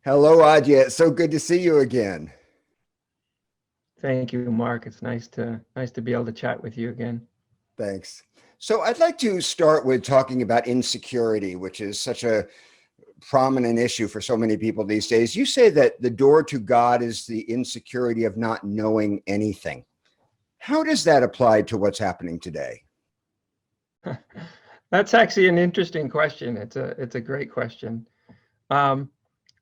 Hello, Adya. It's so good to see you again. Thank you, Mark. It's nice to be able to chat with you again. Thanks. So, I'd like to start with talking about insecurity, which is such a prominent issue for so many people these days. You say that the door to God is the insecurity of not knowing anything. How does that apply to what's happening today? That's actually an interesting question. It's a great question. Um,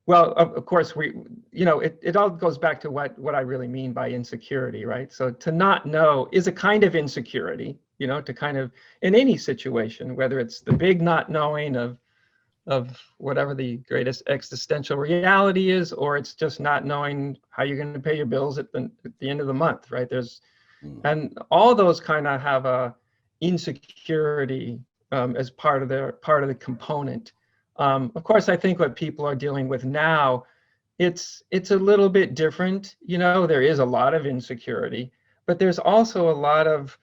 well, of course, it all goes back to what I really mean by insecurity, right? So to not know is a kind of insecurity, to kind of in any situation, whether it's the big not knowing of whatever the greatest existential reality is, or it's just not knowing how you're going to pay your bills at the end of the month, right? And all those kind of have a insecurity as part of the component. Of course, I think what people are dealing with now, it's a little bit different. There is a lot of insecurity, but there's also a lot of,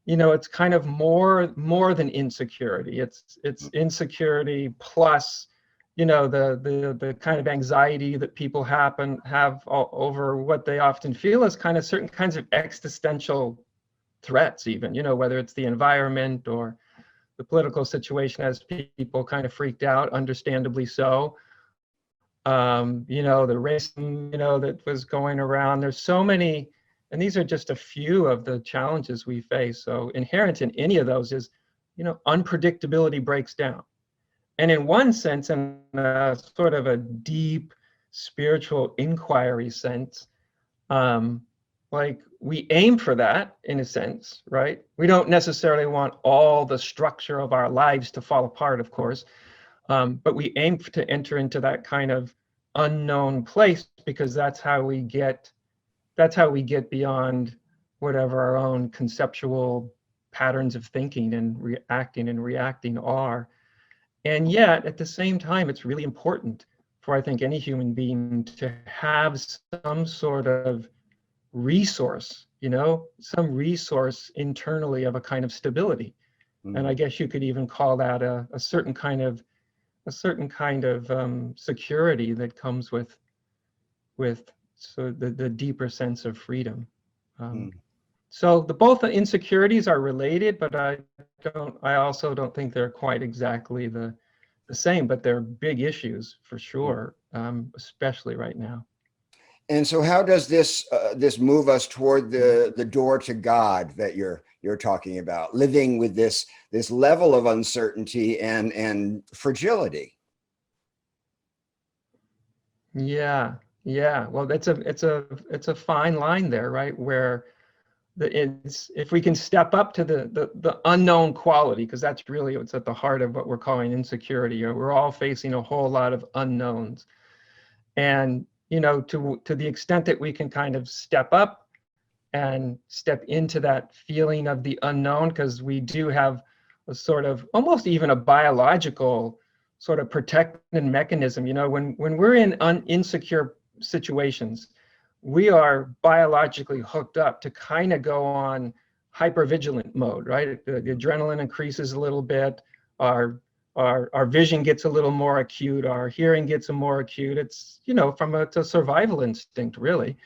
it's kind of more than insecurity. It's insecurity plus, the kind of anxiety that people have over what they often feel as kind of certain kinds of existential threats, even, whether it's the environment or the political situation as people kind of freaked out, understandably so. The racism, that was going around. There's so many, and these are just a few of the challenges we face. So inherent in any of those is, unpredictability breaks down. And in one sense, in a sort of a deep spiritual inquiry sense, like we aim for that in a sense, right? We don't necessarily want all the structure of our lives to fall apart, of course, but we aim to enter into that kind of unknown place because that's how we get beyond whatever our own conceptual patterns of thinking and reacting are. And yet, at the same time, it's really important for, I think, any human being to have some sort of resource, some resource internally of a kind of stability. And I guess you could even call that a certain kind of security that comes with so the deeper sense of freedom. So both the insecurities are related, but I also don't think they're quite exactly the same, but they're big issues for sure, especially right now. And so, how does this move us toward the door to God that you're talking about? Living with this level of uncertainty and fragility. Yeah, yeah. Well, it's a fine line there, right? Where it's if we can step up to the unknown quality, because that's really what's at the heart of what we're calling insecurity. We're all facing a whole lot of unknowns, and to the extent that we can kind of step up and step into that feeling of the unknown, because we do have a sort of almost even a biological sort of protective mechanism. When we're in insecure situations, we are biologically hooked up to kind of go on hypervigilant mode, right? The adrenaline increases a little bit, our vision gets a little more acute, our hearing gets more acute. It's, it's a survival instinct, really.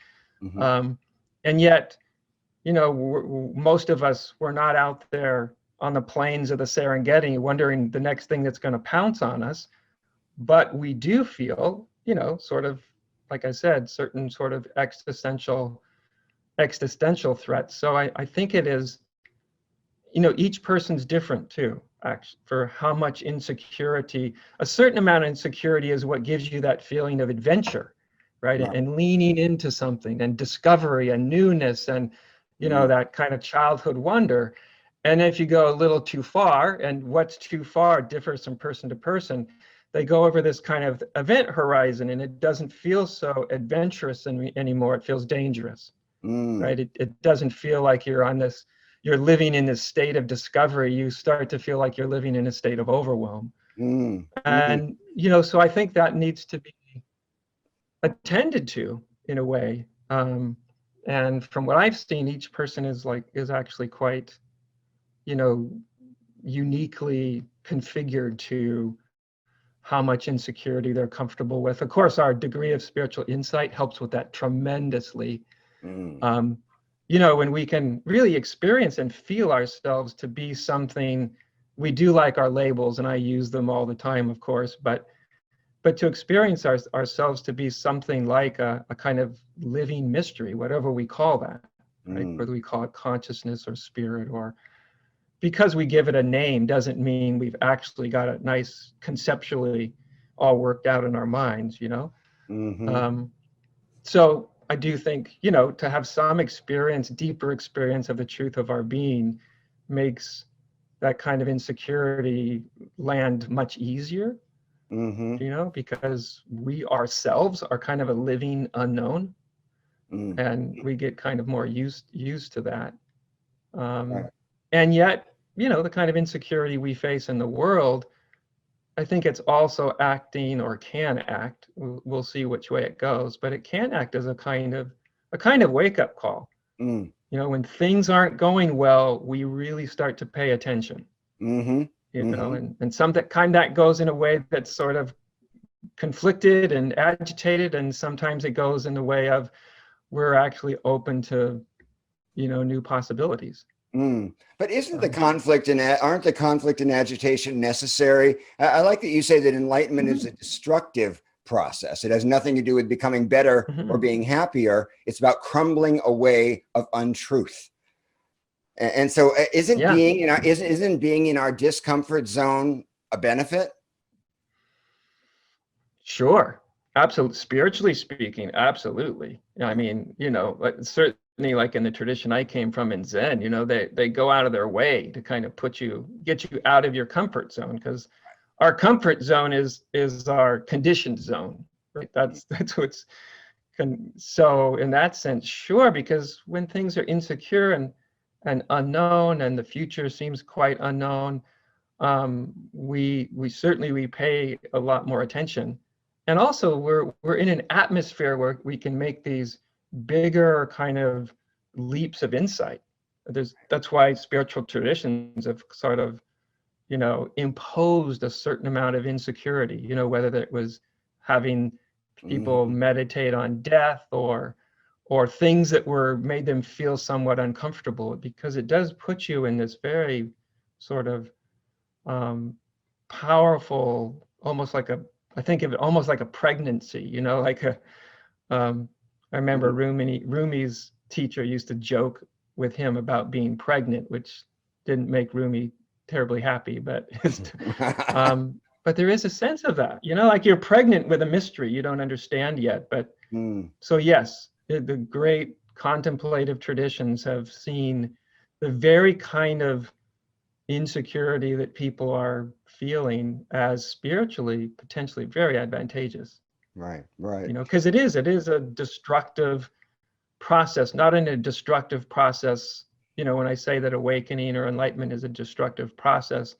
And yet, most of us, we're not out there on the plains of the Serengeti wondering the next thing that's going to pounce on us. But we do feel, sort of, like I said, certain sort of existential threats. So I think it is, each person's different too, actually, for how much insecurity. A certain amount of insecurity is what gives you that feeling of adventure, right? Yeah. And leaning into something and discovery and newness and, that kind of childhood wonder. And if you go a little too far, and what's too far differs from person to person, they go over this kind of event horizon and it doesn't feel so adventurous anymore. It feels dangerous, right? It doesn't feel like you're living in this state of discovery. You start to feel like you're living in a state of overwhelm. And, so I think that needs to be attended to in a way. And from what I've seen, each person is actually quite, uniquely configured to how much insecurity they're comfortable with. Of course, our degree of spiritual insight helps with that tremendously. Mm. You know, when we can really experience and feel ourselves to be something, we do like our labels, and I use them all the time, of course, but to experience ourselves to be something like a kind of living mystery, whatever we call that, right? Mm. Whether we call it consciousness or spirit, or because we give it a name doesn't mean we've actually got it nice conceptually all worked out in our minds, you know? Mm-hmm. So I do think, you know, to have some experience, deeper experience of the truth of our being makes that kind of insecurity land much easier, Mm-hmm. you know, because we ourselves are kind of a living unknown, Mm. and we get kind of more used to that. Right. And yet, you know, the kind of insecurity we face in the world, I think it's also acting, or can act, we'll see which way it goes, but it can act as a kind of wake-up call. Mm. You know, when things aren't going well, we really start to pay attention. Mm-hmm. You know, Mm-hmm. and some that goes in a way that's sort of conflicted and agitated, and sometimes it goes in the way of we're actually open to, you know, new possibilities. Mm. But isn't the Um, conflict and aren't the conflict and agitation necessary? I like that you say that enlightenment is a destructive process. It has nothing to do with becoming better or mhm. being happier. It's about crumbling away of untruth. And so, isn't Yeah, being in our isn't being in our discomfort zone a benefit? sure. Absolutely. Spiritually speaking, absolutely. I mean, you know, certainly like in the tradition I came from in Zen, you know, they go out of their way to kind of get you out of your comfort zone, because our comfort zone is our conditioned zone, right? That's what's so in that sense, sure, because when things are insecure and unknown, and the future seems quite unknown, we certainly we pay a lot more attention, and also we're in an atmosphere where we can make these bigger kind of leaps of insight. That's why spiritual traditions have sort of, you know, imposed a certain amount of insecurity, you know, whether that was having people Mhm. meditate on death, or things that were made them feel somewhat uncomfortable, because it does put you in this very sort of um, powerful, almost like I think of it almost like a pregnancy, you know, like I remember Mm. Rumi's teacher used to joke with him about being pregnant, which didn't make Rumi terribly happy, but there is a sense of that, you know, like you're pregnant with a mystery you don't understand yet. But Mm. so yes, the great contemplative traditions have seen the very kind of insecurity that people are feeling as spiritually potentially very advantageous, Right, right. you know, because it is a destructive process, not in a destructive process. You know, when I say that awakening or enlightenment is a destructive process,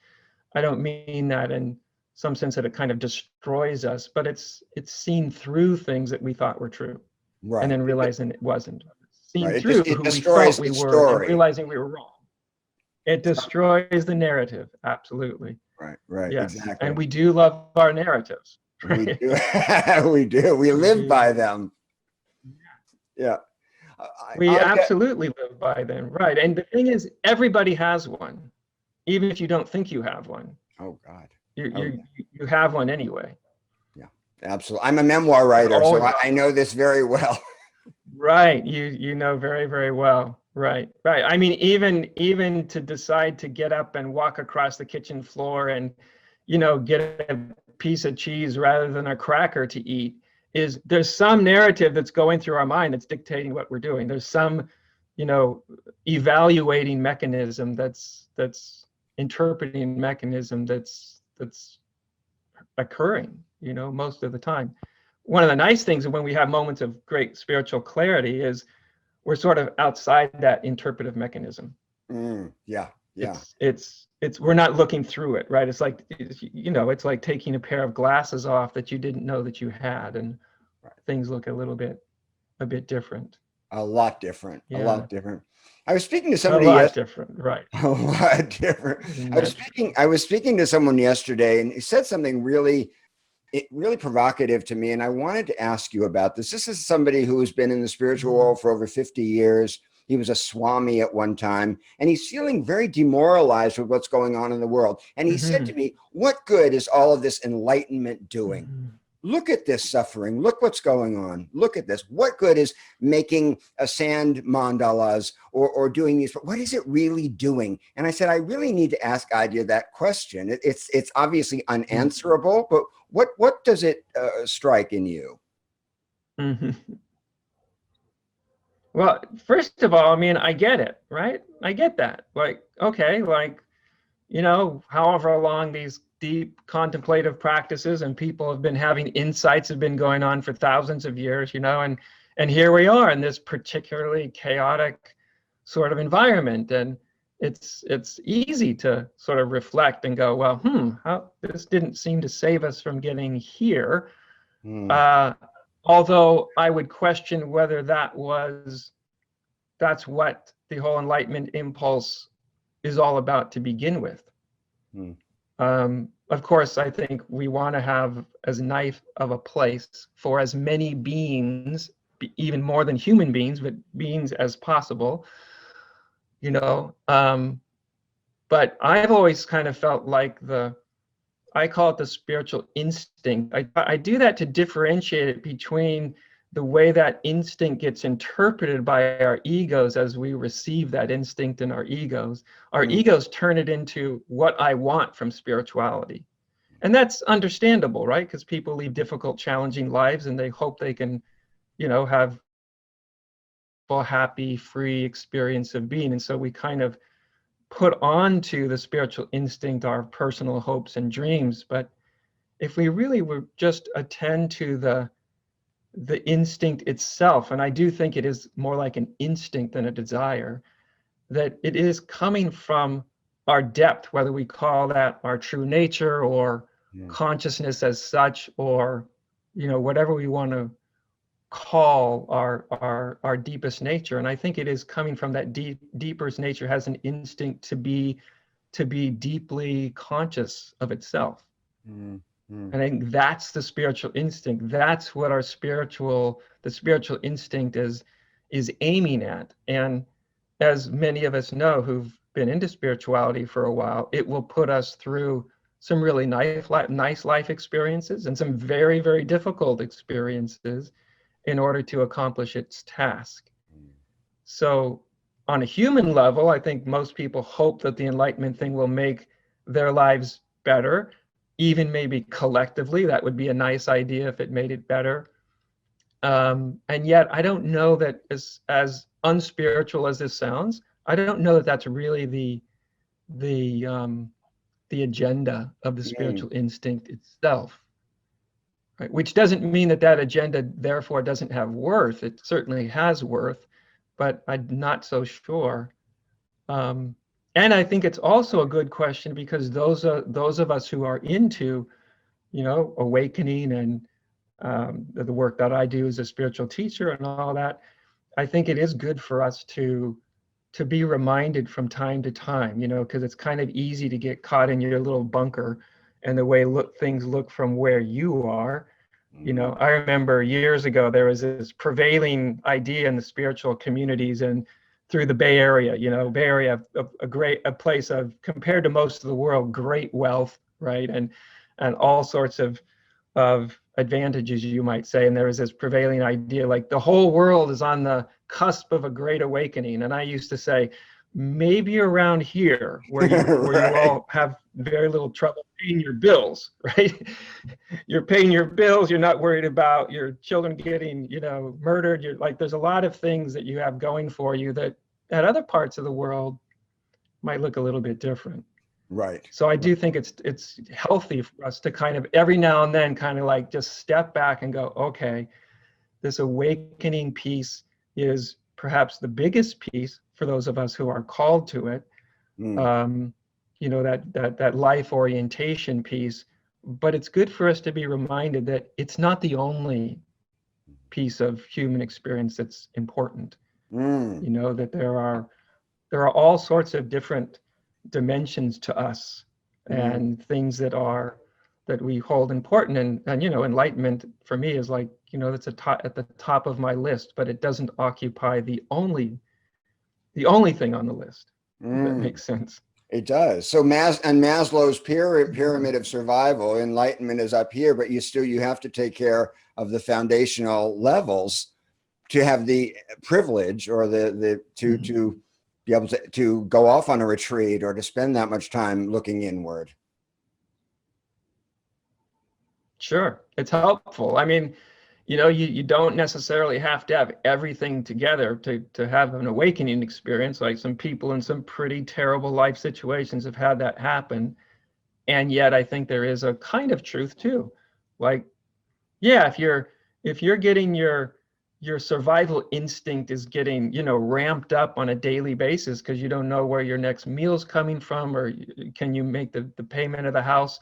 I don't mean that in some sense that it kind of destroys us, but it's seen through things that we thought were true, and Right. then realizing it wasn't. Seen Right. through It who we thought destroys we the were and story. realizing we were wrong. It destroys the narrative. Absolutely. Right, right, Yes. And exactly. we do love our narratives, We right? do. We do. We We live do. by them. Yeah. We I absolutely live by them, right? And the thing is, everybody has one, even if you don't think you have one. oh God. You Oh you yeah. you have one anyway. Yeah. Absolutely. I'm a memoir We're writer, all so I know this very well. right. You know very, very well. Right. Right. I mean, even to decide to get up and walk across the kitchen floor and, you know, get a piece of cheese rather than a cracker to eat, there's some narrative that's going through our mind that's dictating what we're doing. There's some, you know, evaluating mechanism that's interpreting mechanism that's occurring, you know, most of the time. One of the nice things when we have moments of great spiritual clarity is we're sort of outside that interpretive mechanism. Yeah. Yeah. It's we're not looking through it, right? It's like, you know, it's like taking a pair of glasses off that you didn't know that you had, and Right. things look a bit different. A lot different. A Yeah, lot different. I was speaking to a somebody lot yesterday. different, right? A lot different. Immensely. I was speaking to someone yesterday, and he said something really it really provocative to me. And I wanted to ask you about this. This is somebody who has been in the spiritual Mhm. world for over 50 years. He was a Swami at one time, and he's feeling very demoralized with what's going on in the world. And he said to Mhm. me, what good is all of this enlightenment doing? Mhm. Look at this suffering. Look what's going on. Look at this. What good is making a sand mandalas or doing these? What is it really doing? And I said, I really need to ask Adya that question. It's obviously unanswerable, but what does it strike in you? Mhm. Well, first of all, I mean, I get it, right? I get that. Like, okay, like, however long these deep contemplative practices and people have been having insights have been going on for thousands of years, and here we are in this particularly chaotic sort of environment. And it's easy to sort of reflect and go, well, how this didn't seem to save us from getting here. Hmm. Uh, Although I would question whether that's what the whole enlightenment impulse is all about to begin with. Hmm. Of course, I think we want to have as nice of a place for as many beings, even more than human beings, but beings as possible, you know. But I've always kind of felt like I call it the spiritual instinct. I do that to differentiate it between the way that instinct gets interpreted by our egos as we receive that instinct in our egos. Our Hmm. egos turn it into what I want from spirituality. And that's understandable, right? Because people lead difficult, challenging lives and they hope they can, have a happy, free experience of being. And so we kind of put onto the spiritual instinct our personal hopes and dreams. But if we really were just attend to the instinct itself, and I do think it is more like an instinct than a desire, that it is coming from our depth, whether we call that our true nature or Hmm. consciousness as such, or whatever we want to call our deepest nature. And I think it is coming from that deeper nature has an instinct to be deeply conscious of itself. Hmm. Hmm. I think that's the spiritual instinct. That's what the spiritual instinct is aiming at. And as many of us know who've been into spirituality for a while, it will put us through some really nice life experiences and some very, very difficult experiences in order to accomplish its task. So on a human level, I think most people hope that the enlightenment thing will make their lives better, even maybe collectively. That would be a nice idea if it made it better. And yet, I don't know that as unspiritual as this sounds, I don't know that that's really the agenda of the Hmm. spiritual instinct itself. Right? Which doesn't mean that agenda therefore doesn't have worth. It certainly has worth, but I'm not so sure. Um, and I think it's also a good question because those of us who are into, awakening and the work that I do as a spiritual teacher and all that, I think it is good for us to be reminded from time to time, because it's kind of easy to get caught in your little bunker and the way things look from where you are. Hmm. I remember years ago there was this prevailing idea in the spiritual communities and through the Bay Area. Bay Area, a place of, compared to most of the world, great wealth, right, and all sorts of advantages, you might say. And there was this prevailing idea like the whole world is on the cusp of a great awakening. And I used to say, maybe around here where you Right. all have very little trouble paying your bills, right? You're paying your bills, you're not worried about your children getting, murdered. You're like, there's a lot of things that you have going for you that at other parts of the world might look a little bit different. Right. So I do think it's healthy for us to kind of every now and then kind of like just step back and go, okay, this awakening piece is perhaps the biggest piece for those of us who are called to it. Hmm. Um, that life orientation piece. But it's good for us to be reminded that it's not the only piece of human experience that's important. Hmm. That there are all sorts of different dimensions to us Hmm. and things that are that we hold important. And enlightenment for me is like, that's at the top of my list, but it doesn't occupy the only thing on the list. If that makes sense. It does. So Maslow's pyramid of survival, enlightenment is up here, but you have to take care of the foundational levels to have the privilege or to be able to go off on a retreat or to spend that much time looking inward. Sure, it's helpful. I mean, you don't necessarily have to have everything together to have an awakening experience. Like some people in some pretty terrible life situations have had that happen. And yet I think there is a kind of truth too. Like, yeah, if you're getting your survival instinct is getting, ramped up on a daily basis because you don't know where your next meal's coming from, or can you make the payment of the house,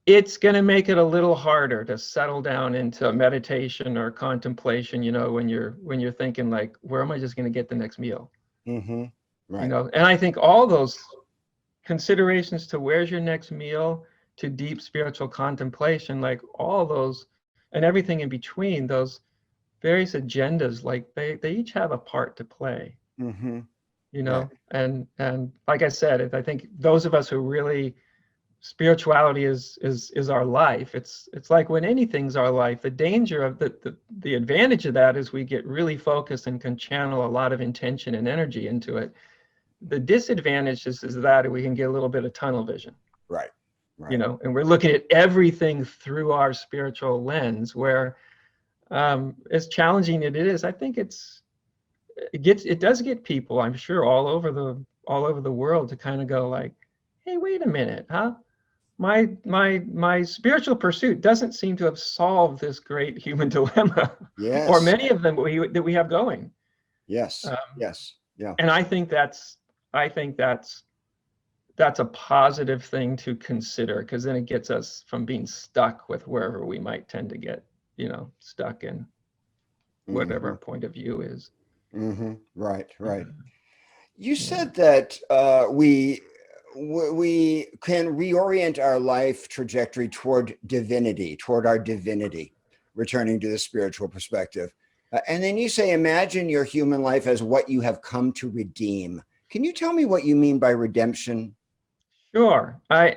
it's going to make it a little harder to settle down into meditation or contemplation, when you're thinking like, where am I just going to get the next meal? Mm-hmm. Right. And I think all those considerations to where's your next meal, to deep spiritual contemplation, like all those and everything in between, those various agendas, like they each have a part to play. Mm-hmm. Right. And like I said, I think those of us who really spirituality is our life. It's like when anything's our life, the danger of the advantage of that is we get really focused and can channel a lot of intention and energy into it. The disadvantage is that we can get a little bit of tunnel vision. Right. And we're looking at everything through our spiritual lens, where as challenging it is, I think it does get people, I'm sure, all over the world to kind of go like, hey, wait a minute, huh? My spiritual pursuit doesn't seem to have solved this great human dilemma. Yes. Or many of them that we have going. Yes. Yes. Yeah. And I think that's a positive thing to consider, because then it gets us from being stuck with wherever we might tend to get, stuck in whatever point of view is. Mm-hmm. Right. You said that we can reorient our life trajectory toward our divinity, returning to the spiritual perspective. And then you say, imagine your human life as what you have come to redeem. Can you tell me what you mean by redemption? Sure. I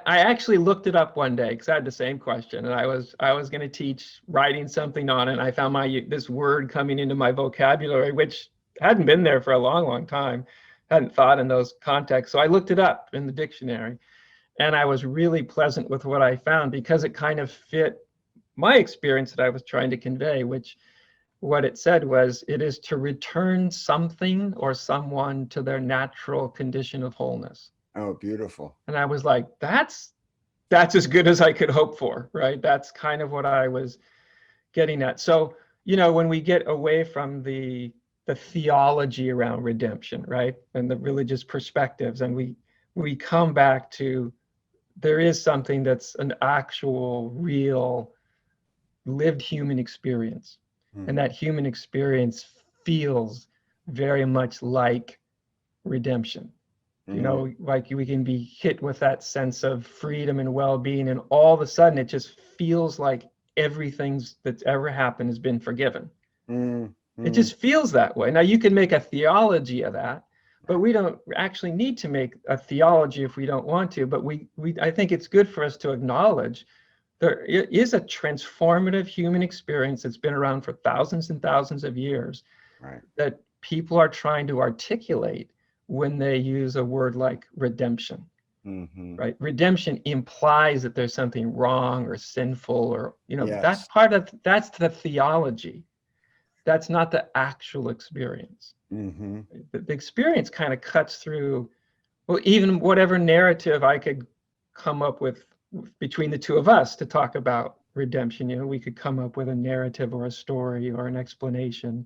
actually looked it up one day because I had the same question, and I was going to teach writing something on it, and I found this word coming into my vocabulary, which hadn't been there for a long time. Hadn't thought in those contexts. So I looked it up in the dictionary, and I was really pleasant with what I found because it kind of fit my experience that I was trying to convey, which what it said was, it is to return something or someone to their natural condition of wholeness. Oh, beautiful. And I was like, that's as good as I could hope for, right? That's kind of what I was getting at. So, when we get away from the theology around redemption, right, and the religious perspectives, and we come back to, there is something that's an actual, real, lived human experience. And that human experience feels very much like redemption. Like we can be hit with that sense of freedom and well-being, and all of a sudden it just feels like everything that's ever happened has been forgiven. It just feels that way. Now, you can make a theology of that, but we don't actually need to make a theology if we don't want to. But I think it's good for us to acknowledge there is a transformative human experience that's been around for thousands and thousands of years, right, that people are trying to articulate when they use a word like redemption. Right? Redemption implies that there's something wrong or sinful, or, yes, that's the theology. That's not the actual experience. The experience kind of cuts through, well, even whatever narrative I could come up with between the two of us to talk about redemption. We could come up with a narrative or a story or an explanation,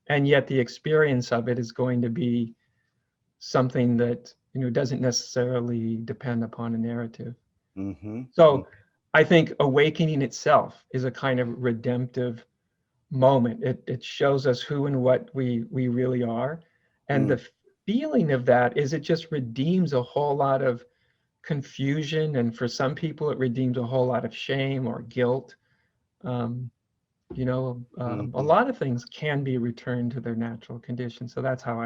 and yet the experience of it is going to be something that doesn't necessarily depend upon a narrative. So I think awakening itself is a kind of redemptive moment. It shows us who and what we really are, and the feeling of that is it just redeems a whole lot of confusion, and for some people it redeems a whole lot of shame or guilt. A lot of things can be returned to their natural condition. So that's how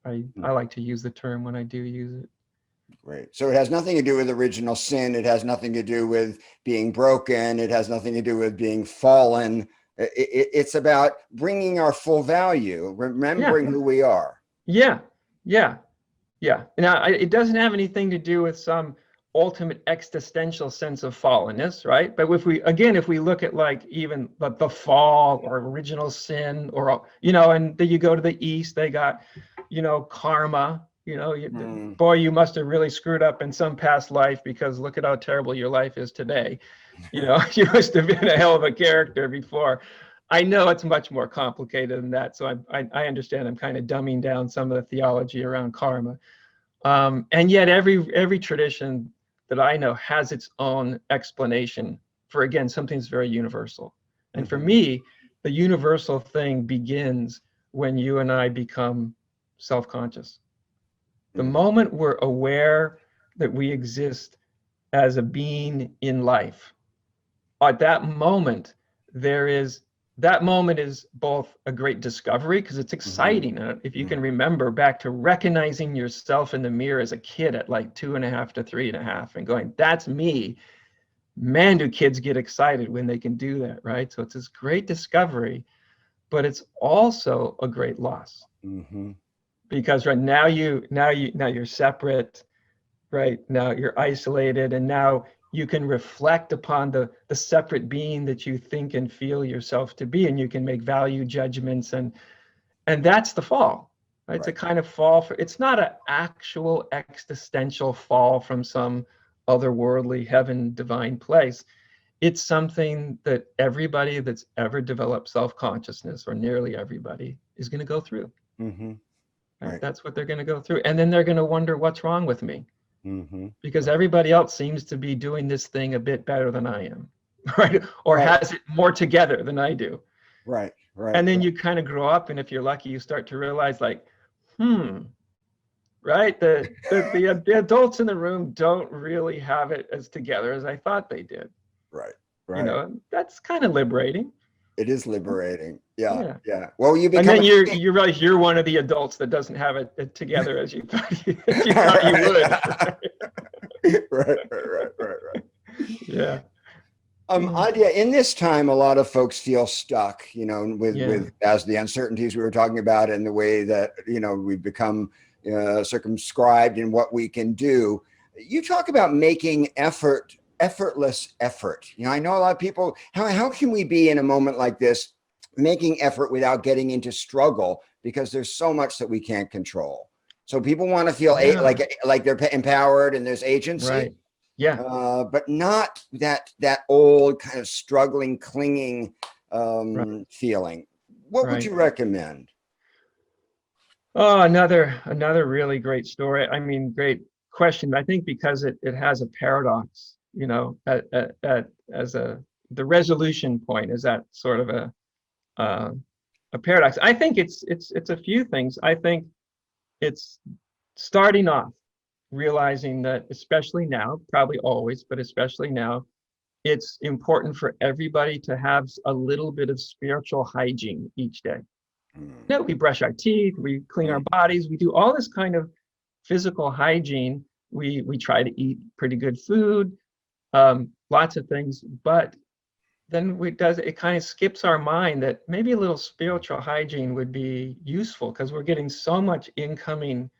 I like to use the term when I do use it. Right. So it has nothing to do with original sin. It has nothing to do with being broken. It has nothing to do with being fallen. It's about bringing our full value, remembering who we are. Yeah. Now, it doesn't have anything to do with some ultimate existential sense of fallenness, right? But if we look at like even the fall or original sin, or, and then you go to the East, they got, karma, boy, you must have really screwed up in some past life, because look at how terrible your life is today. You must have been a hell of a character before. I know it's much more complicated than that. So I understand I'm kind of dumbing down some of the theology around karma. And yet every tradition that I know has its own explanation for, again, something that's very universal. And for me, the universal thing begins when you and I become self-conscious. The moment we're aware that we exist as a being in life, at that moment, that moment is both a great discovery, because it's exciting. If you can remember back to recognizing yourself in the mirror as a kid at like 2.5 to 3.5 and going, that's me. Man, do kids get excited when they can do that, right? So it's this great discovery, but it's also a great loss. Because right now you're separate, right? Now you're isolated, and now you can reflect upon the separate being that you think and feel yourself to be, and you can make value judgments, and that's the fall. Right? It's a kind of fall. It's not an actual existential fall from some otherworldly heaven, divine place. It's something that everybody that's ever developed self-consciousness, or nearly everybody, is going to go through. Right? That's what they're going to go through, and then they're going to wonder, what's wrong with me? Because everybody else seems to be doing this thing a bit better than I am, right? Or has it more together than I do. Right. And then you kind of grow up, and if you're lucky, you start to realize, like, right? The adults in the room don't really have it as together as I thought they did. Right. That's kind of liberating. It is liberating. Yeah. Well, you become, and then you realize you're one of the adults that doesn't have it together as you thought you would. Right. Yeah. Adya, in this time, a lot of folks feel stuck, with as the uncertainties we were talking about, and the way that, we've become circumscribed in what we can do. You talk about making effortless effort. I know a lot of people, how can we be in a moment like this, making effort without getting into struggle, because there's so much that we can't control. So people want to feel like they're empowered and there's agency. Right. Yeah. But not that old kind of struggling, clinging feeling. What would you recommend? Oh, another really great story. I mean, great question. I think because it has a paradox, as the resolution point is that sort of a paradox. I think it's a few things. I think it's starting off realizing that, especially now, probably always, but especially now, it's important for everybody to have a little bit of spiritual hygiene each day. We brush our teeth, we clean our bodies, we do all this kind of physical hygiene. We try to eat pretty good food, lots of things, but then it kind of skips our mind that maybe a little spiritual hygiene would be useful, because we're getting so much incoming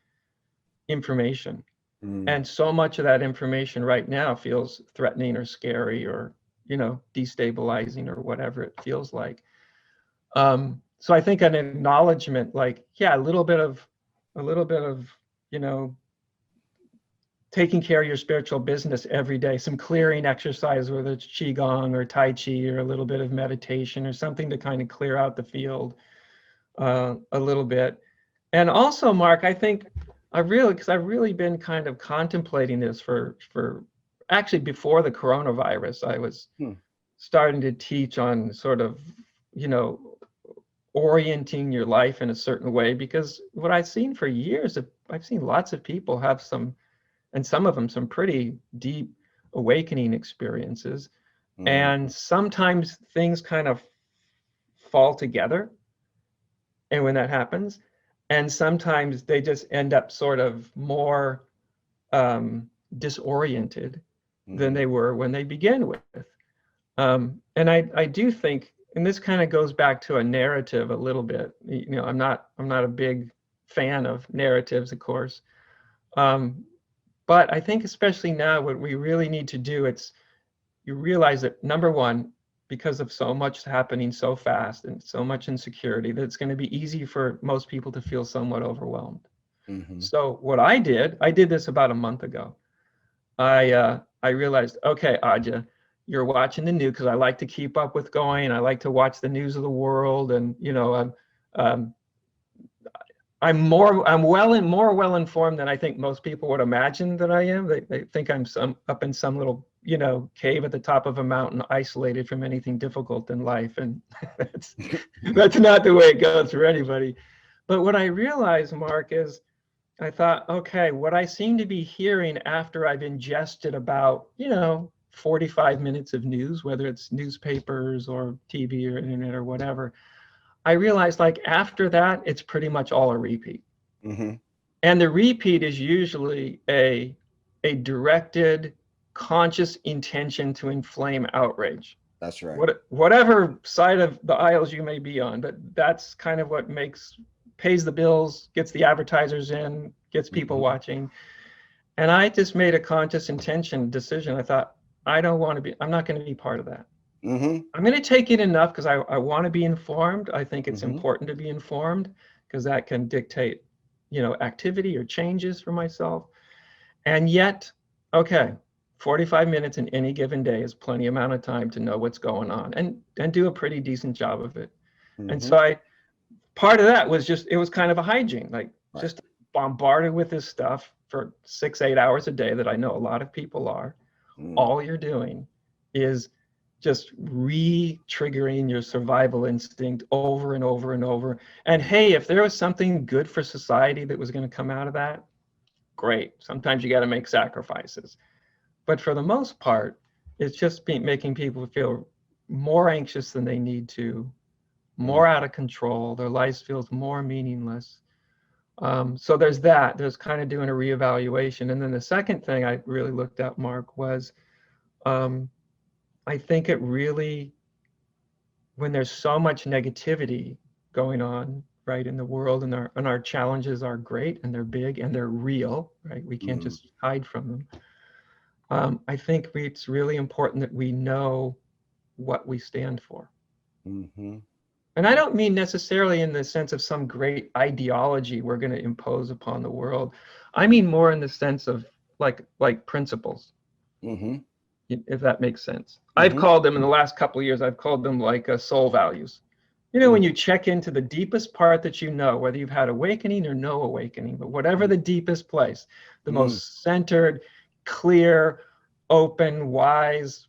information. And so much of that information right now feels threatening or scary or, destabilizing or whatever it feels like. So I think an acknowledgement, like, a little bit of, taking care of your spiritual business every day, some clearing exercise, whether it's Qigong or Tai Chi or a little bit of meditation or something to kind of clear out the field a little bit. And also, Mark, I think I've really been kind of contemplating this for actually before the coronavirus. I was starting to teach on sort of, orienting your life in a certain way, because what I've seen for years, I've seen lots of people have some and some of them some pretty deep awakening experiences. Mm. And sometimes things kind of fall together, and when that happens, and sometimes they just end up sort of more disoriented than they were when they began with. And I do think, and this kind of goes back to a narrative a little bit. You know, I'm not a big fan of narratives, of course. But I think especially now, what we really need to do, you realize that, number one, because of so much happening so fast and so much insecurity, that it's going to be easy for most people to feel somewhat overwhelmed. Mm-hmm. So what I did this about a month ago. I realized, okay, Adya, you're watching the news, because I like to keep up with going. I like to watch the news of the world, and you know, I'm more well informed than I think most people would imagine that I am. They think I'm up in some little, you know, cave at the top of a mountain, isolated from anything difficult in life, and that's not the way it goes for anybody. But what I realized, Mark, is I thought, okay, what I seem to be hearing after I've ingested about, you know, 45 minutes of news, whether it's newspapers or TV or internet or whatever, I realized, like, after that, it's pretty much all a repeat. Mm-hmm. And the repeat is usually a directed, conscious intention to inflame outrage. That's right. Whatever side of the aisles you may be on, but that's kind of what pays the bills, gets the advertisers in, gets people watching. And I just made a conscious decision. I thought, I'm not going to be part of that. Mm-hmm. I'm going to take it enough because I want to be informed. I think it's important to be informed, because that can dictate, you know, activity or changes for myself. And yet, okay, 45 minutes in any given day is plenty amount of time to know what's going on and do a pretty decent job of it. And so part of that was it was kind of a hygiene, like just bombarded with this stuff for 6-8 hours a day that I know a lot of people are. All you're doing is just re-triggering your survival instinct over and over and over. And hey, if there was something good for society that was going to come out of that, great. Sometimes you got to make sacrifices. But for the most part, it's just making people feel more anxious than they need to, more out of control. Their lives feels more meaningless. So there's that. There's kind of doing a reevaluation. And then the second thing I really looked at, Mark, was I think it really, when there's so much negativity going on, right, in the world, and our challenges are great and they're big and they're real, right? We can't just hide from them. I think it's really important that we know what we stand for. Mm-hmm. And I don't mean necessarily in the sense of some great ideology we're going to impose upon the world. I mean more in the sense of like principles. Mm-hmm. If that makes sense. I've called them, in the last couple of years, I've called them like soul values. You know, when you check into the deepest part that you know, whether you've had awakening or no awakening, but whatever the deepest place, the most centered, clear, open, wise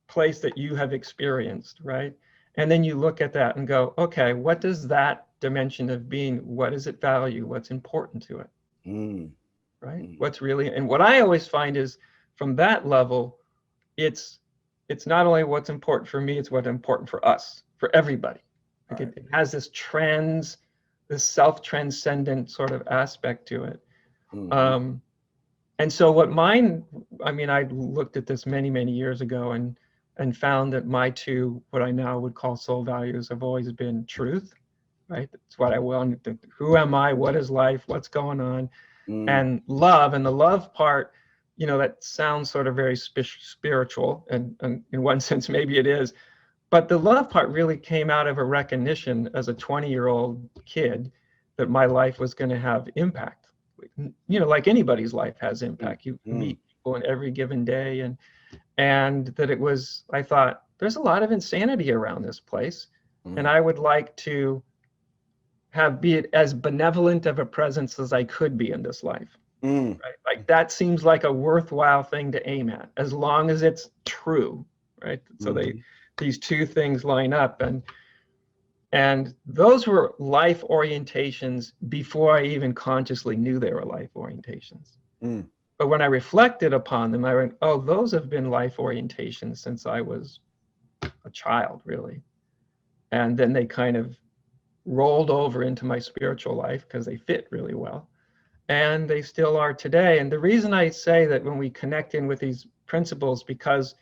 place that you have experienced, right? And then you look at that and go, okay, what does that dimension of being, what does it value? What's important to it? Right? What's really, and what I always find is, from that level, it's not only what's important for me, it's what's important for us, for everybody. Like it has this self-transcendent sort of aspect to it. And so I looked at this many, many years ago and found that my two, what I now would call soul values, have always been truth, right? That's what I want. Who am I? What is life? What's going on? And love. And the love part, you know, that sounds sort of very spiritual, and in one sense, maybe it is. But the love part really came out of a recognition as a 20-year-old kid that my life was going to have impact. You know, like anybody's life has impact. You meet people in every given day, and that it was, I thought, there's a lot of insanity around this place, and I would like to be it as benevolent of a presence as I could be in this life. Right? Like that seems like a worthwhile thing to aim at, as long as it's true, right? So these two things line up, and those were life orientations before I even consciously knew they were life orientations. but when I reflected upon them, I went, oh, those have been life orientations since I was a child, really. And then they kind of rolled over into my spiritual life because they fit really well. And they still are today. And the reason I say that when we connect in with these principles, because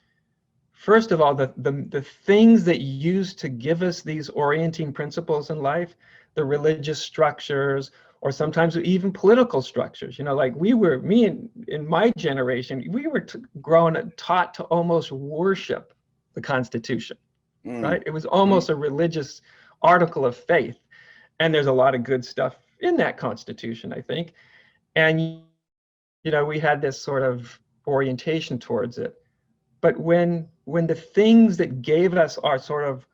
first of all, the things that used to give us these orienting principles in life, the religious structures, or sometimes even political structures, like me in my generation, we were taught to almost worship the Constitution, right? It was almost a religious article of faith. And there's a lot of good stuff in that Constitution, I think. And, we had this sort of orientation towards it. But when the things that gave us our sort of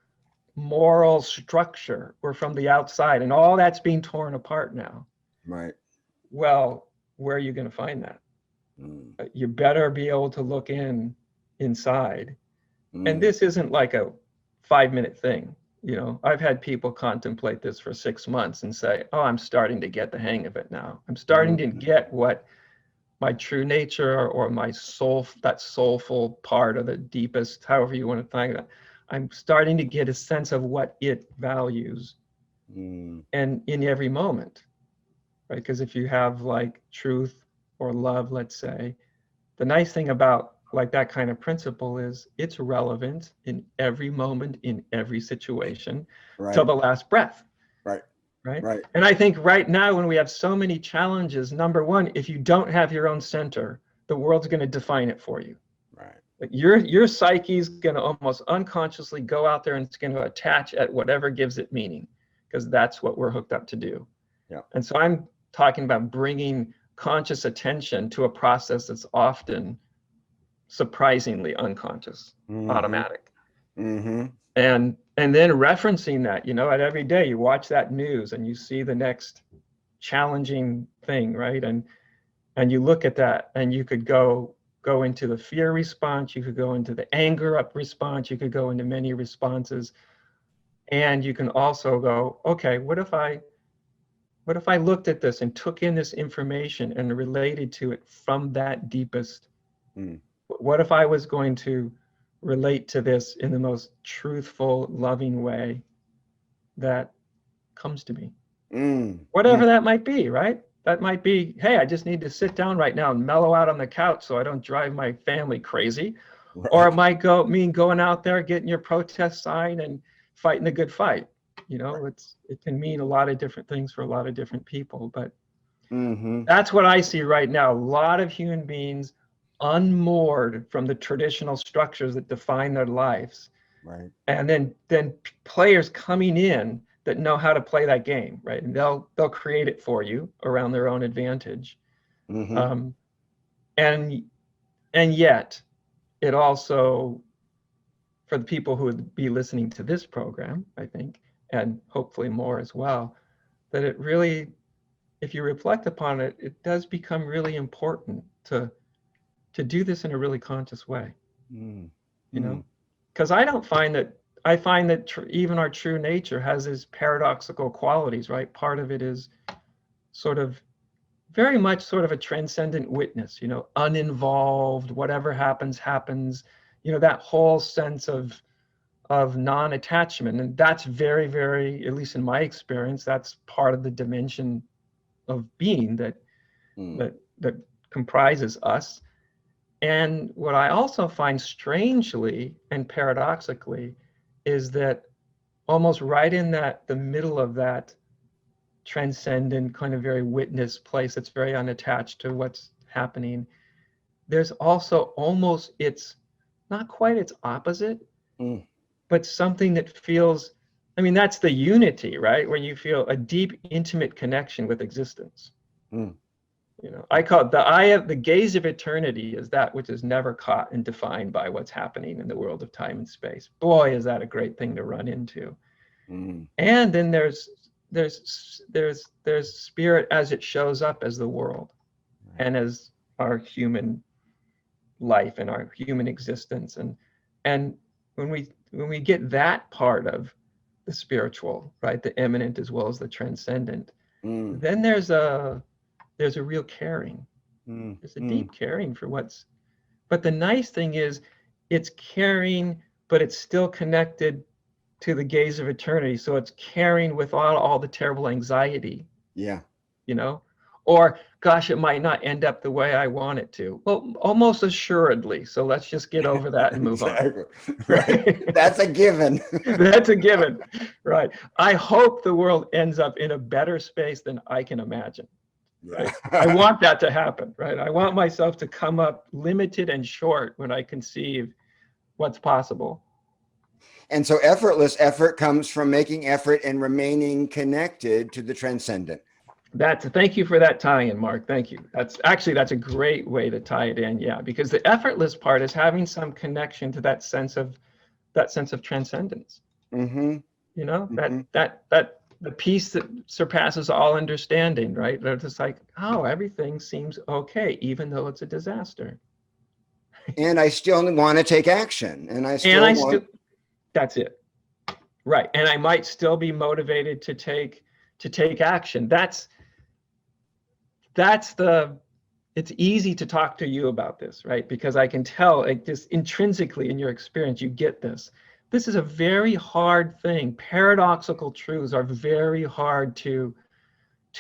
moral structure were from the outside, and all that's being torn apart now, right? Well, where are you going to find that? You better be able to look inside. And this isn't like a 5-minute thing. I've had people contemplate this for 6 months and say, oh, I'm starting to get the hang of it now. I'm starting to get what my true nature or my soul, that soulful part of the deepest, however you want to think of it, I'm starting to get a sense of what it values and in every moment, right? Because if you have like truth or love, let's say, the nice thing about like that kind of principle is it's relevant in every moment, in every situation, till the last breath. Right. And I think right now, when we have so many challenges, number one, if you don't have your own center, the world's going to define it for you. Right. Like your psyche is going to almost unconsciously go out there and it's going to attach at whatever gives it meaning, because that's what we're hooked up to do. Yeah. And so I'm talking about bringing conscious attention to a process that's often surprisingly unconscious, automatic. And then referencing that, at every day you watch that news and you see the next challenging thing, right? And you look at that and you could go into the fear response, you could go into the anger up response, you could go into many responses. And you can also go, okay, what if I looked at this and took in this information and related to it from that deepest? What if I was going to relate to this in the most truthful, loving way that comes to me? Whatever that might be, right? That might be, hey, I just need to sit down right now and mellow out on the couch so I don't drive my family crazy. Right. Or it might mean going out there, getting your protest sign and fighting the good fight. Right. It can mean a lot of different things for a lot of different people. But that's what I see right now. A lot of human beings unmoored from the traditional structures that define their lives. Right. And then players coming in that know how to play that game, right? And they'll create it for you around their own advantage. And yet it also, for the people who would be listening to this program, I think, and hopefully more as well, that it really, if you reflect upon it, it does become really important to do this in a really conscious way, because I find that even our true nature has these paradoxical qualities, right? Part of it is sort of very much sort of a transcendent witness, uninvolved, whatever happens, that whole sense of non-attachment. And that's very, very, at least in my experience, that's part of the dimension of being that comprises us. And what I also find strangely and paradoxically is that almost right in the middle of that transcendent kind of very witness place that's very unattached to what's happening, there's also almost, it's not quite its opposite, but something that feels, that's the unity, right? Where you feel a deep, intimate connection with existence. I call it the gaze of eternity is that which is never caught and defined by what's happening in the world of time and space. Boy, is that a great thing to run into. And then there's spirit as it shows up as the world, and as our human life and our human existence. And when we get that part of the spiritual, right, the immanent as well as the transcendent, then there's a real caring, There's a deep caring for what's, but the nice thing is it's caring, but it's still connected to the gaze of eternity. So it's caring without all the terrible anxiety. Yeah. You know, or gosh, it might not end up the way I want it to. Well, almost assuredly. So let's just get over that and move Exactly. on. Right. That's a given. That's a given. Right. I hope the world ends up in a better space than I can imagine. Right. I want that to happen. Right. I want myself to come up limited and short when I conceive what's possible. And so effortless effort comes from making effort and remaining connected to the transcendent. Thank you for that tie-in, Mark. Thank you. That's a great way to tie it in. Yeah, because the effortless part is having some connection to that sense of transcendence. Mm-hmm. You know, that the peace that surpasses all understanding, right? That it's like, oh, everything seems okay, even though it's a disaster. And I still want to take action, and I still that's it. Right. And I might still be motivated to take action. It's easy to talk to you about this, right? Because I can tell, like, just intrinsically in your experience, you get this. This is a very hard thing. Paradoxical truths are very hard to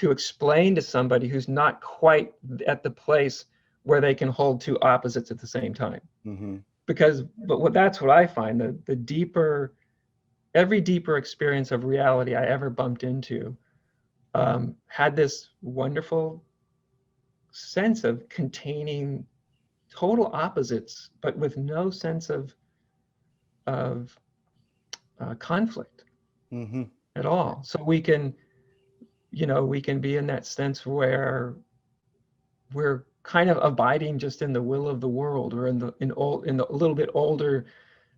explain to somebody who's not quite at the place where they can hold two opposites at the same time. Mm-hmm. That's what I find, every deeper experience of reality I ever bumped into had this wonderful sense of containing total opposites, but with no sense of conflict at all. So we can be in that sense where we're kind of abiding just in the will of the world, or in the a little bit older,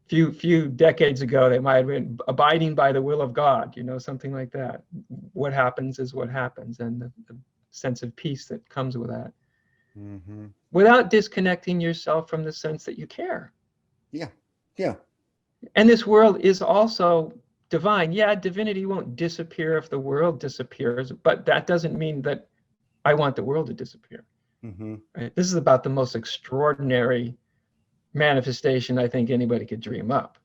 few decades ago, they might have been abiding by the will of God, something like that. What happens is what happens, and the sense of peace that comes with that, without disconnecting yourself from the sense that you care. Yeah. And this world is also divine. Yeah, divinity won't disappear if the world disappears, but that doesn't mean that I want the world to disappear. Right? This is about the most extraordinary manifestation I think anybody could dream up.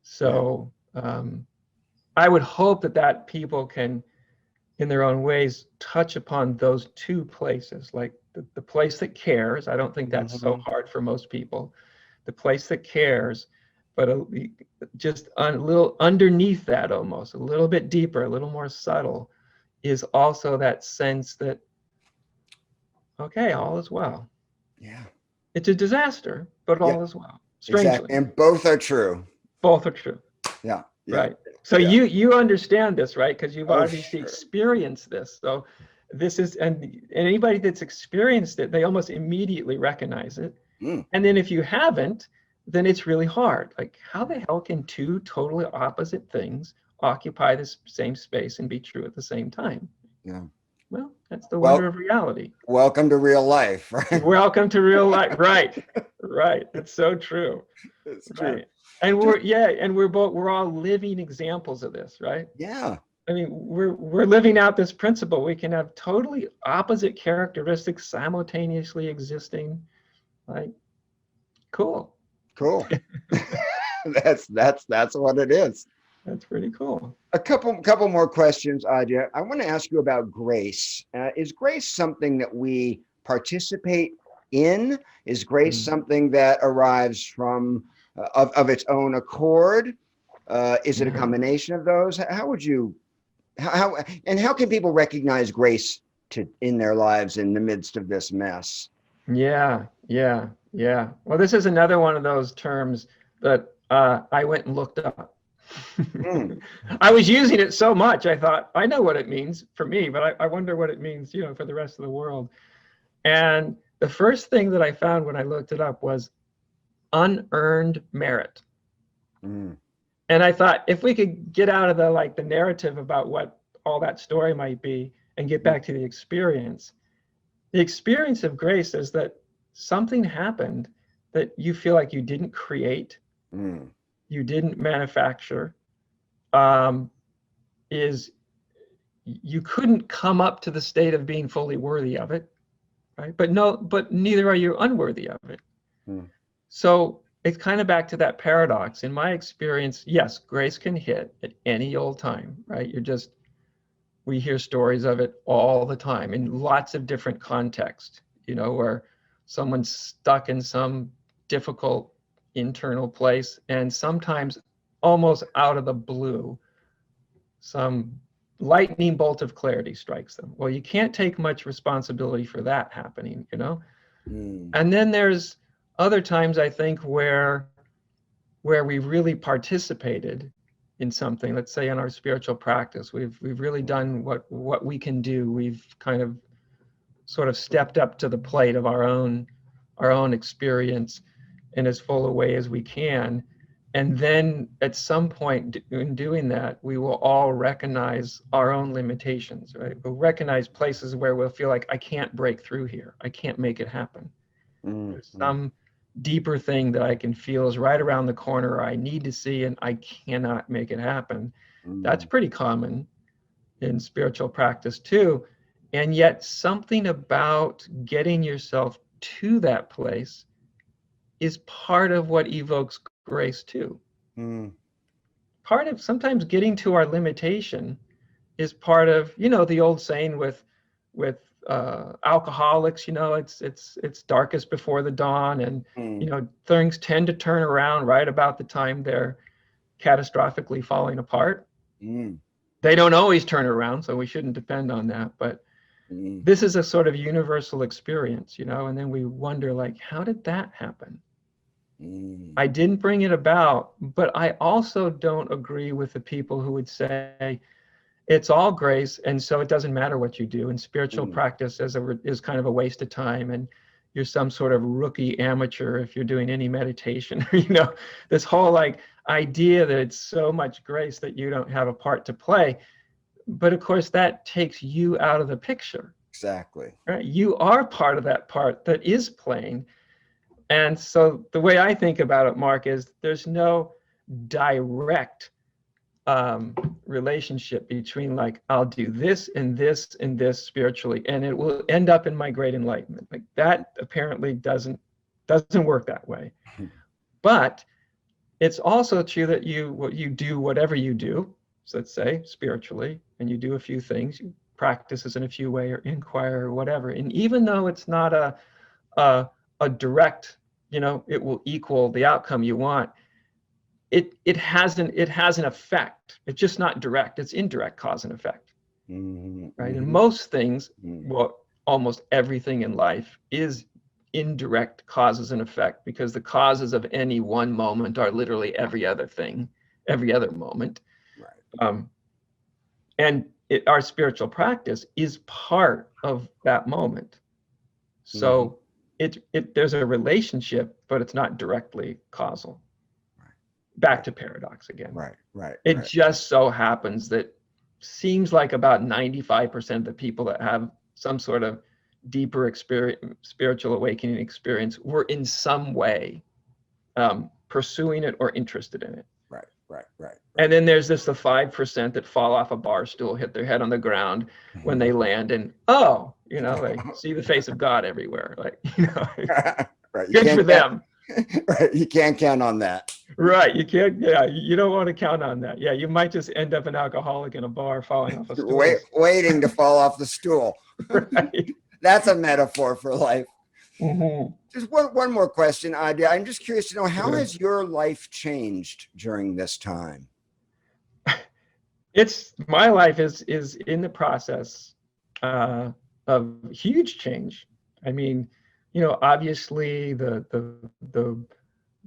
So I would hope that people can, in their own ways, touch upon those two places, like the place that cares. I don't think that's so hard for most people. The place that cares, but just a little underneath that, almost a little bit deeper, a little more subtle, is also that sense that, okay, all is well. Yeah. It's a disaster, but all is well. Strangely. Exactly. And both are true. Both are true. Yeah. Right. So you understand this, right? Because you've obviously experienced this. So this is, and anybody that's experienced it, they almost immediately recognize it. And then if you haven't, then it's really hard. Like, how the hell can two totally opposite things occupy this same space and be true at the same time? Yeah. Well, that's the wonder of reality. Welcome to real life, right? Welcome to real life. Right. It's so true. It's true. Right. And we're all living examples of this, right? Yeah. I mean, we're living out this principle. We can have totally opposite characteristics simultaneously existing. Like, cool. That's what it is. That's pretty cool. A couple more questions, Adya. I want to ask you about grace. Is grace something that we participate in? Is grace something that arrives from of its own accord? Is it a combination of those? How can people recognize grace in their lives in the midst of this mess? Yeah. Well, this is another one of those terms that I went and looked up. I was using it so much, I thought, I know what it means for me, but I wonder what it means, for the rest of the world. And the first thing that I found when I looked it up was unearned merit. And I thought, if we could get out of the narrative about what all that story might be and get back to the experience of grace is that something happened that you feel like you didn't create, you didn't manufacture, is you couldn't come up to the state of being fully worthy of it. right? But neither are you unworthy of it. Mm. So it's kind of back to that paradox. In my experience, yes, grace can hit at any old time, right? We hear stories of it all the time in lots of different contexts, where someone's stuck in some difficult internal place, and sometimes almost out of the blue, some lightning bolt of clarity strikes them. Well, you can't take much responsibility for that happening, Mm. And then there's other times, I think, where we really participated in something. Let's say in our spiritual practice, we've really done what we can do. We've kind of sort of stepped up to the plate of our own experience in as full a way as we can. And then at some point in doing that, we will all recognize our own limitations, right? We'll recognize places where we'll feel like, I can't break through here. I can't make it happen. There's some deeper thing that I can feel is right around the corner, or I need to see, and I cannot make it happen. That's pretty common in spiritual practice too. And yet something about getting yourself to that place is part of what evokes grace too. Part of sometimes getting to our limitation is part of, the old saying with alcoholics, it's darkest before the dawn, and things tend to turn around right about the time they're catastrophically falling apart. They don't always turn around, so we shouldn't depend on that, but this is a sort of universal experience, and then we wonder, like, how did that happen? I didn't bring it about. But I also don't agree with the people who would say it's all grace, and so it doesn't matter what you do, and spiritual practice is kind of a waste of time, and you're some sort of rookie amateur if you're doing any meditation. This whole like idea that it's so much grace that you don't have a part to play. But of course, that takes you out of the picture. Exactly. Right? You are part of that part that is playing. And so the way I think about it, Mark, is there's no direct relationship between like, I'll do this and this and this spiritually, and it will end up in my great enlightenment. Like that apparently doesn't work that way. But it's also true that you do whatever you do, so let's say spiritually, and you do a few things, you practice in a few ways or inquire or whatever. And even though it's not a direct, it will equal the outcome you want, it has an effect. It's just not direct. It's indirect cause and effect. Right? And most things, well, almost everything in life is indirect causes and effect, because the causes of any one moment are literally every other thing, every other moment. Right. And our spiritual practice is part of that moment. So there's a relationship, but it's not directly causal. Back to paradox again. Right. It just so happens that seems like about 95% of the people that have some sort of deeper spiritual awakening experience were in some way pursuing it or interested in it. Right. And then there's the 5% that fall off a bar stool, hit their head on the ground when they land, and they see the face of God everywhere. Like, right. Good for them. Right. You can't count on that. Right. You can't. Yeah. You don't want to count on that. Yeah. You might just end up an alcoholic in a bar falling off a stool. Waiting to fall off the stool. Right. That's a metaphor for life. Mm-hmm. Just one more question, Adya. I'm just curious to know, how has your life changed during this time? My life is in the process of huge change. I mean, obviously the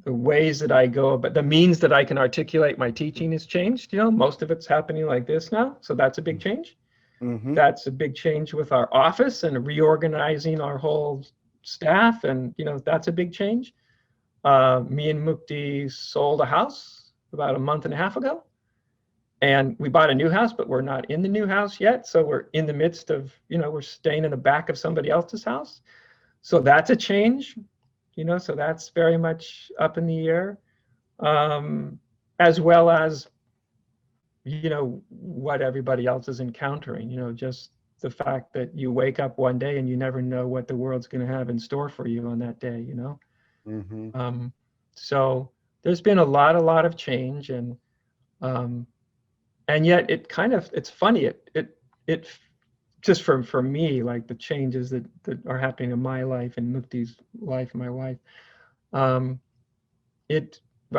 ways that I go, but the means that I can articulate my teaching has changed. Most of it's happening like this now. So that's a big change. That's a big change with our office and reorganizing our whole staff. And, that's a big change. Me and Mukti sold a house about a month and a half ago. And we bought a new house, but we're not in the new house yet. So we're in the midst of, we're staying in the back of somebody else's house. So that's a change, so that's very much up in the air, as well as, what everybody else is encountering, just the fact that you wake up one day and you never know what the world's going to have in store for you on that day, you know? So there's been a lot of change, and yet it's funny. It just for me, like the changes that are happening in my life and Mukti's life, my wife, I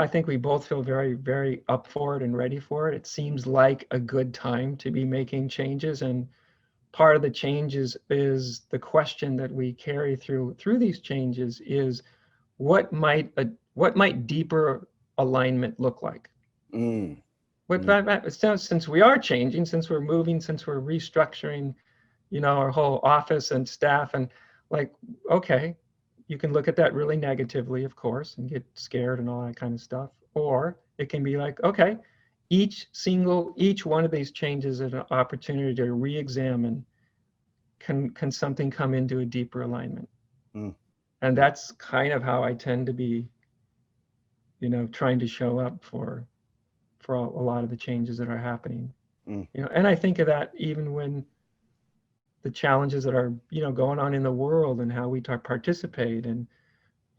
think we both feel very, very up for it and ready for it. It seems like a good time to be making changes, and part of the changes is the question that we carry through these changes is what might deeper alignment look like? Since we are changing, since we're moving, since we're restructuring, you know, our whole office and staff, and like, okay, you can look at that really negatively, of course, and get scared and all that kind of stuff. Or it can be like, okay, each one of these changes is an opportunity to re-examine, can something come into a deeper alignment? And that's kind of how I tend to be, you know, trying to show up for a lot of the changes that are happening. You know, and I think of that even when the challenges that are, you know, going on in the world and how we participate and,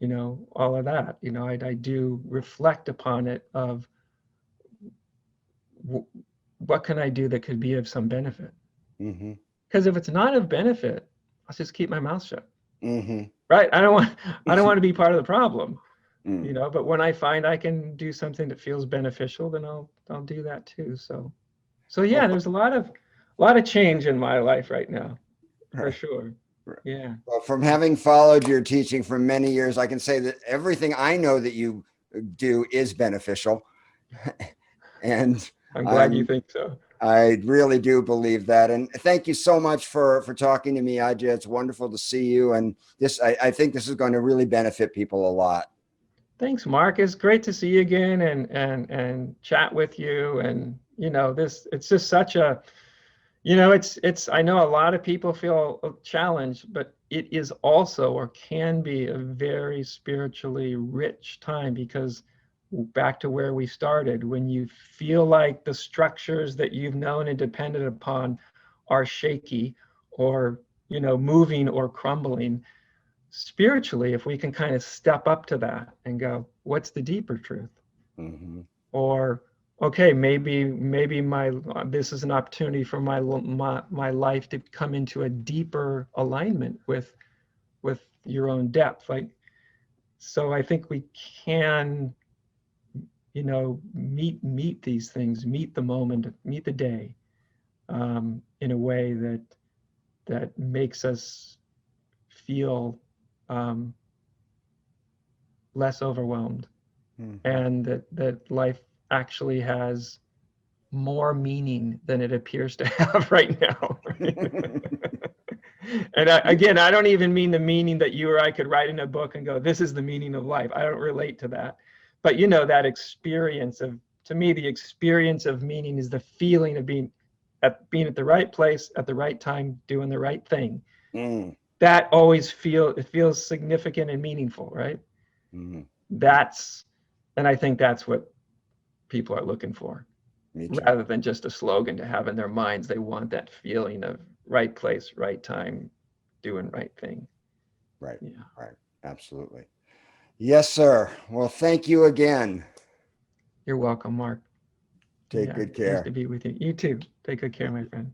you know, all of that, you know, I do reflect upon it of what can I do that could be of some benefit? Because if it's not of benefit, I'll just keep my mouth shut. Right? I don't want to be part of the problem, you know, but when I find I can do something that feels beneficial, then I'll do that too. So yeah, there's a lot of change in my life right now, for sure. Yeah. Well, from having followed your teaching for many years, I can say that everything I know that you do is beneficial. And I'm glad you think so. I really do believe that. And thank you so much for talking to me, Adya. It's wonderful to see you. And I think this is going to really benefit people a lot. Thanks, Mark. It's great to see you again and chat with you. And, you know, it's just such a, you know, I know a lot of people feel challenged, but it is also, or can be, a very spiritually rich time, because back to where we started, when you feel like the structures that you've known and depended upon are shaky or, you know, moving or crumbling, spiritually, if we can kind of step up to that and go, what's the deeper truth? Or, okay, maybe this is an opportunity for my life to come into a deeper alignment with your own depth. Like, so I think we can, you know, meet these things, meet the moment, meet the day, in a way that makes us feel less overwhelmed, and that life actually has more meaning than it appears to have right now. And again, I don't even mean the meaning that you or I could write in a book and go, this is the meaning of life. I don't relate to that. But, you know, that experience of, to me, the experience of meaning is the feeling of being at the right place at the right time, doing the right thing. That always feels significant and meaningful, right? And I think that's what people are looking for, rather than just a slogan to have in their minds. They want that feeling of right place, right time, doing right thing. Right. Yeah. Right. Absolutely. Yes, sir. Well, thank you again. You're welcome, Mark. Take good care. Nice to be with you. You too. Take good care, my friend.